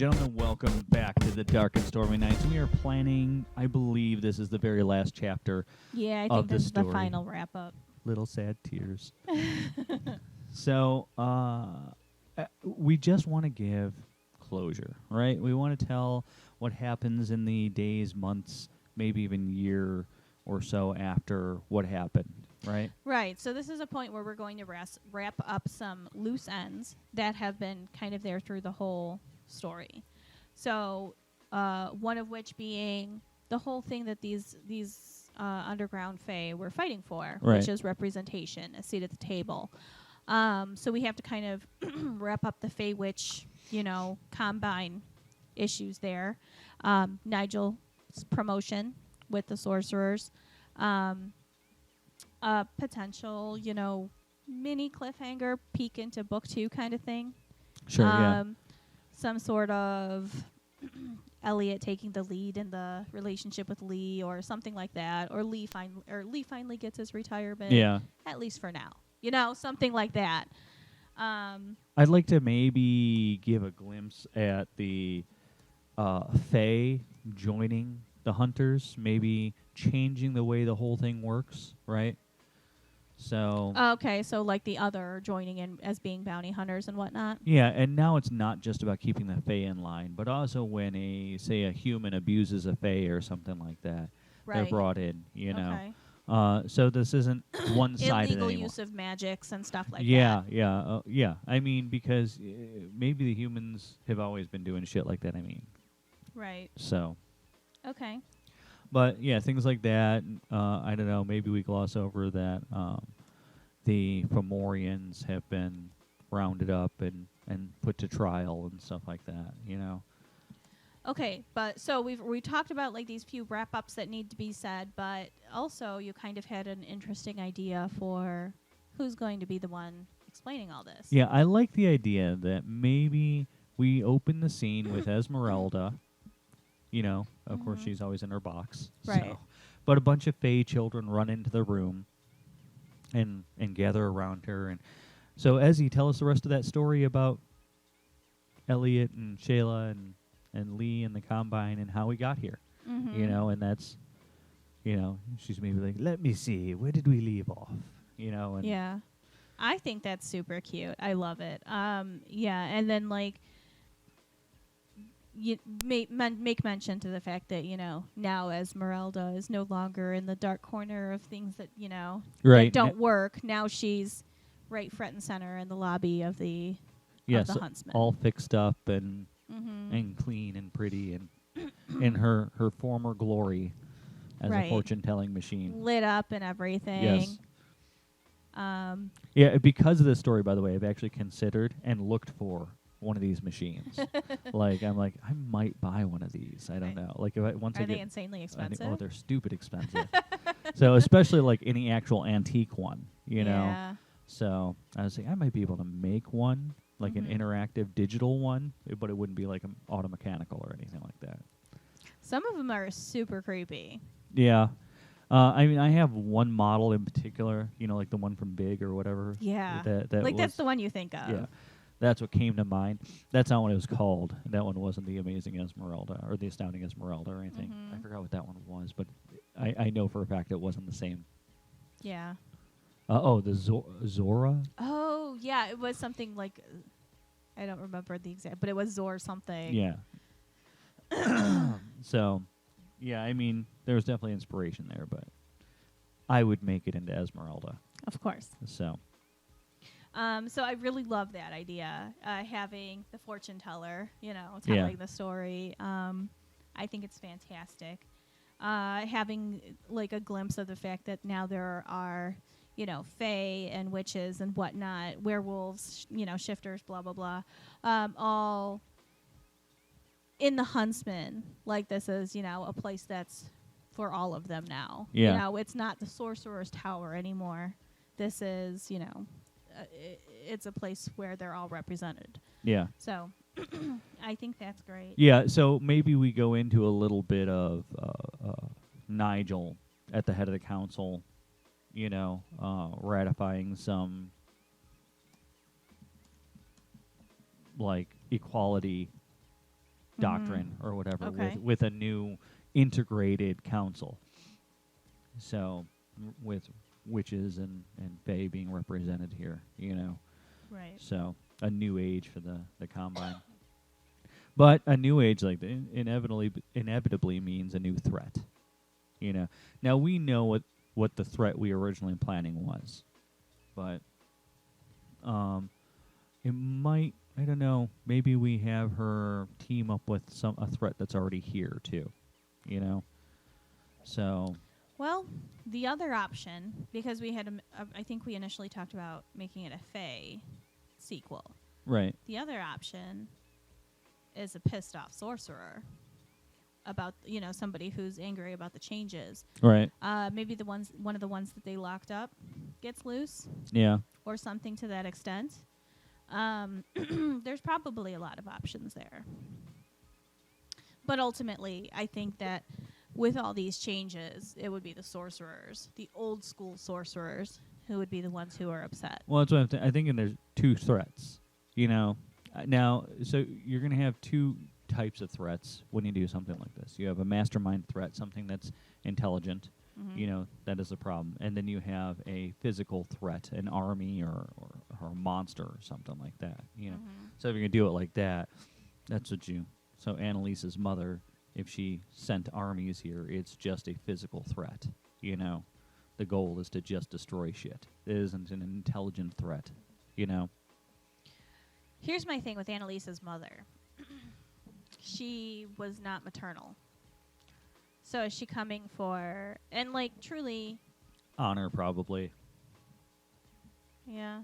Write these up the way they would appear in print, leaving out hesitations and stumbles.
gentlemen, welcome back to the Dark and Stormy Nights. We are planning, I believe this is the very last chapter Yeah, I of think the this is the story. final wrap-up. Little sad tears. So, we just want to give closure, right? We want to tell what happens in the days, months, maybe even year or so after what happened, right? Right, so this is a point where we're going to wrap up some loose ends that have been kind of there through the whole story. So, one of which being the whole thing that these underground fae were fighting for, Right. which is representation, a seat at the table. So we have to kind of wrap up the fae witch, combine issues there. Nigel's promotion with the sorcerers. Potential, mini cliffhanger, peek into book 2 kind of thing. Sure, yeah. Some sort of Elliot taking the lead in the relationship with Lee or something like that, or Lee finally gets his retirement. Yeah. At least for now. Something like that. I'd like to maybe give a glimpse at the fae joining the hunters, maybe changing the way the whole thing works, right? So Okay, so like the other joining in as being bounty hunters and whatnot. yeah, and now it's not just about keeping the fae in line, but also when a human abuses a fae or something like that, they're Right. brought in, Okay. So this isn't one-sided Illegal anymore. use of magics and stuff like Yeah, that. yeah. I mean, because maybe the humans have always been doing shit like that. I mean, Right. so. Okay. But yeah, things like that. I don't know. Maybe we gloss over that the Fomorians have been rounded up and put to trial and stuff like that. Okay, but so we talked about like these few wrap ups that need to be said, but also you kind of had an interesting idea for who's going to be the one explaining all this. Yeah, I like the idea that maybe we open the scene with Esmeralda. Of course, she's always in her box. Right. So. But a bunch of fae children run into the room and gather around her. And so, Ezzy, tell us the rest of that story about Elliot and Shayla and Lee and the Combine and how we got here. Mm-hmm. And that's, she's maybe like, let me see, where did we leave off? And Yeah. I think that's super cute. I love it. Yeah, and then like you make mention to the fact that now Esmeralda is no longer in the dark corner of things that right. that don't work. Now she's right front and center in the lobby of the Huntsman, all fixed up and mm-hmm. and clean and pretty and in her former glory as a fortune-telling machine, lit up and everything. Yes. Yeah, because of this story, by the way, I've actually considered and looked for one of these machines. I'm like, I might buy one of these. I don't know. Like, Are they insanely expensive? They're stupid expensive. So especially like any actual antique one, Yeah. So I was saying I might be able to make one, like an interactive digital one, but it wouldn't be like an automechanical or anything like that. Some of them are super creepy. Yeah. I mean, I have one model in particular, like the one from Big or whatever. Yeah. That like that's the one you think of. Yeah. That's what came to mind. That's not what it was called. That one wasn't the Amazing Esmeralda or the Astounding Esmeralda or anything. Mm-hmm. I forgot what that one was, but I know for a fact it wasn't the same. Yeah. The Zora? Oh, yeah. It was something like, I don't remember the exact, but it was Zor something. Yeah. So, yeah, I mean, there was definitely inspiration there, but I would make it into Esmeralda. Of course. So I really love that idea, having the fortune teller, telling the story. I think it's fantastic. Having like a glimpse of the fact that now there are, fae and witches and whatnot, werewolves, shifters, blah, blah, blah, all in the Huntsman. Like this is, a place that's for all of them now. Yeah. It's not the Sorcerer's Tower anymore. This is, it's a place where they're all represented. yeah. So I think that's great. Yeah, so maybe we go into a little bit of Nigel at the head of the council, ratifying some like equality doctrine or whatever Okay. with a new integrated council. So with witches and fae being represented here, Right. So a new age for the Combine. But a new age inevitably means a new threat. Now we know what the threat we originally planning was, but it might, I don't know, maybe we have her team up with a threat that's already here too, So Well, the other option, because we had, I think we initially talked about making it a fae sequel. right. The other option is a pissed off sorcerer about, somebody who's angry about the changes. Right. Maybe one of the ones that they locked up gets loose Yeah. or something to that extent. There's probably a lot of options there. But ultimately, I think that with all these changes, it would be the sorcerers, the old school sorcerers, who would be the ones who are upset. Well, that's what I'm thinking. There's two threats, Now, so you're going to have two types of threats when you do something like this. You have a mastermind threat, something that's intelligent, that is a problem. And then you have a physical threat, an army or a monster or something like that, So if you're going to do it like that, that's what So Annalise's mother, if she sent armies here, it's just a physical threat, The goal is to just destroy shit. It isn't an intelligent threat, Here's my thing with Annalise's mother. She was not maternal. So is she coming for, and truly, honor probably. yeah.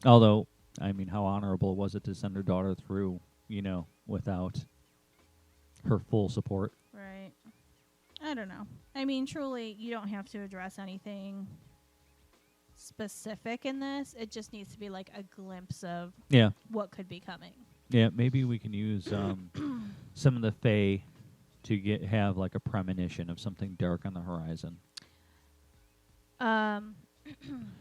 Although, how honorable was it to send her daughter through, without her full support? Right. I don't know. Truly, you don't have to address anything specific in this. It just needs to be like a glimpse of what could be coming. Yeah, maybe we can use some of the fae to have like a premonition of something dark on the horizon.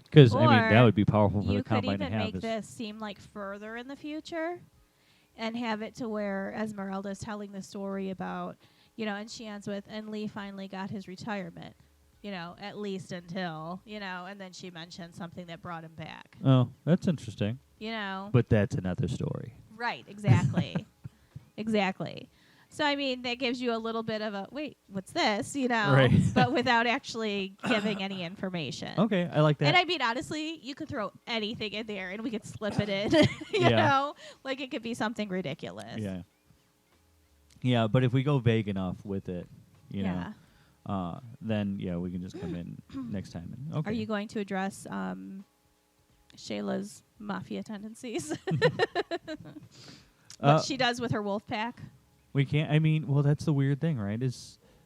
Because that would be powerful for the Combine to have. You could even make this seem like further in the future, and have it to where Esmeralda's telling the story about, and she ends with, and Lee finally got his retirement, at least until, and then she mentioned something that brought him back. Oh, that's interesting. But that's another story. Right, exactly. Exactly. So, that gives you a little bit of a, wait, what's this, Right. but without actually giving any information. Okay, I like that. And honestly, you could throw anything in there and we could slip it in, you know? Like it could be something ridiculous. Yeah. Yeah, but if we go vague enough with it, then, we can just come in next time. And, okay. Are you going to address Shayla's mafia tendencies? What she does with her wolf pack? We can't, that's the weird thing, right?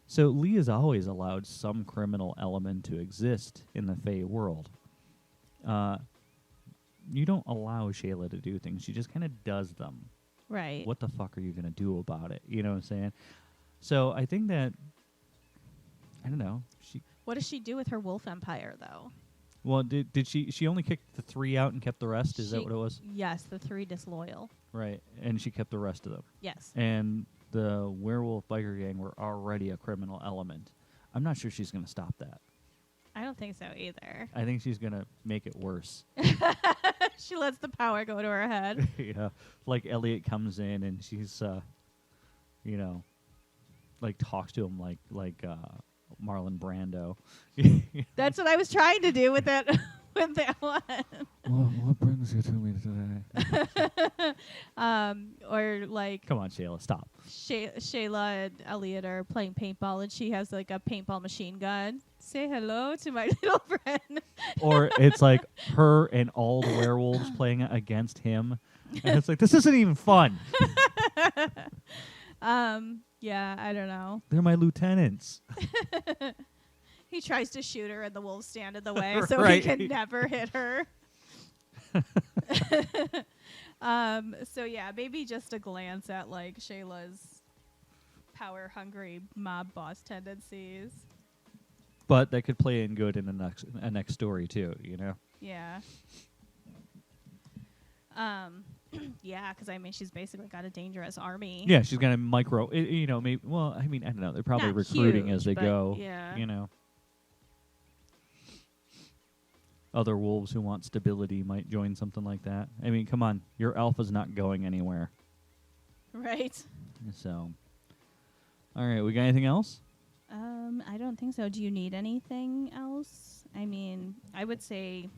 So Lee has always allowed some criminal element to exist in the Fae world. You don't allow Shayla to do things. She just kind of does them. Right. What the fuck are you going to do about it? You know what I'm saying? So I think that, I don't know. What does she do with her wolf empire, though? Well, did she only kicked the 3 out and kept the rest? Is that what it was? Yes, the 3 disloyal. Right, and she kept the rest of them. Yes. And the werewolf biker gang were already a criminal element. I'm not sure she's going to stop that. I don't think so either. I think she's going to make it worse. She lets the power go to her head. Yeah, like Elliot comes in and she's, talks to him like Marlon Brando. That's what I was trying to do with that with that one. What brings you to me today? Or like, come on, Shayla, stop. Shayla and Elliot are playing paintball, and she has like a paintball machine gun. Say hello to my little friend. Or it's like her and all the werewolves playing against him, and it's like, this isn't even fun. Yeah, I don't know. They're my lieutenants. He tries to shoot her, and the wolves stand in the way, so Right. he can never hit her. So yeah, maybe just a glance at like Shayla's power-hungry mob boss tendencies. But that could play in good in a next story too, Yeah. Yeah, because I mean, she's basically got a dangerous army. Yeah, she's gonna maybe. Well, I mean, I don't know. They're probably Not recruiting huge, as they but go. yeah. You know, other wolves who want stability might join something like that. I mean, come on, your alpha's not going anywhere. Right. So, all right, we got anything else? I don't think so. Do you need anything else? I mean, I would say.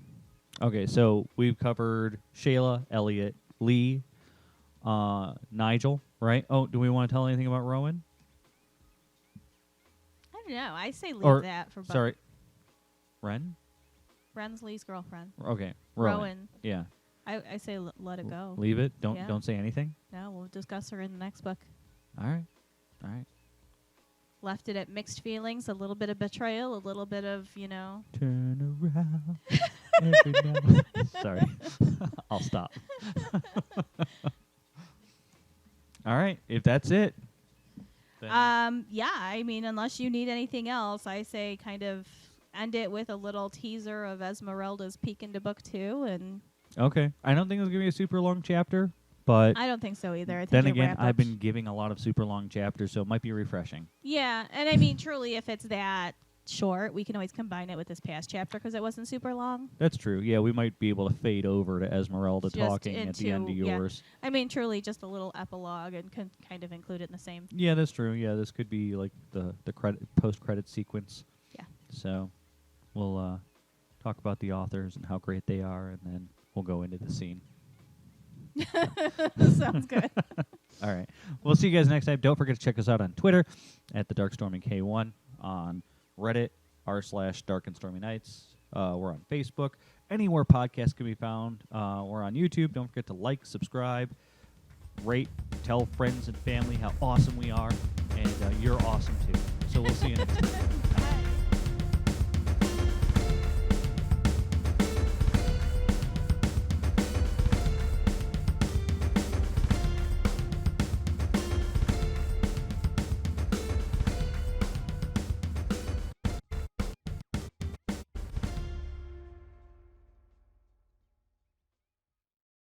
Okay, so we've covered Shayla, Elliot, Lee, Nigel, right? Oh, do we want to tell anything about Rowan? I don't know. I say leave Or, that for. Sorry, Ren? Ren's Lee's girlfriend. Okay, Rowan. Yeah. I say let it go. Leave it. Don't Yeah. don't say anything. No, we'll discuss her in the next book. All right. Left it at mixed feelings, a little bit of betrayal, a little bit of, Turn around. Every now. Sorry. I'll stop. All right. If that's it. Then Yeah, I mean, unless you need anything else, I say kind of end it with a little teaser of Esmeralda's peek into book 2, and okay. I don't think it's going to be a super long chapter, but I don't think so either. I think then it again, wrap I've up been giving a lot of super long chapters, so it might be refreshing. Yeah, and I mean, truly, if it's that short, we can always combine it with this past chapter because it wasn't super long. That's true. Yeah, we might be able to fade over to Esmeralda Just talking at the end of yeah. yours. I mean, truly, just a little epilogue and kind of include it in the same. Yeah, that's true. Yeah, this could be like the post-credit sequence. Yeah. So we'll talk about the authors and how great they are, and then we'll go into the scene. Sounds good. All right. We'll see you guys next time. Don't forget to check us out on Twitter at the Darkstorming K1, on Reddit r/Dark and Stormy Nights. We're on Facebook. Anywhere podcasts can be found. We're on YouTube. Don't forget to like, subscribe, rate, tell friends and family how awesome we are, and you're awesome too. So we'll see you next time.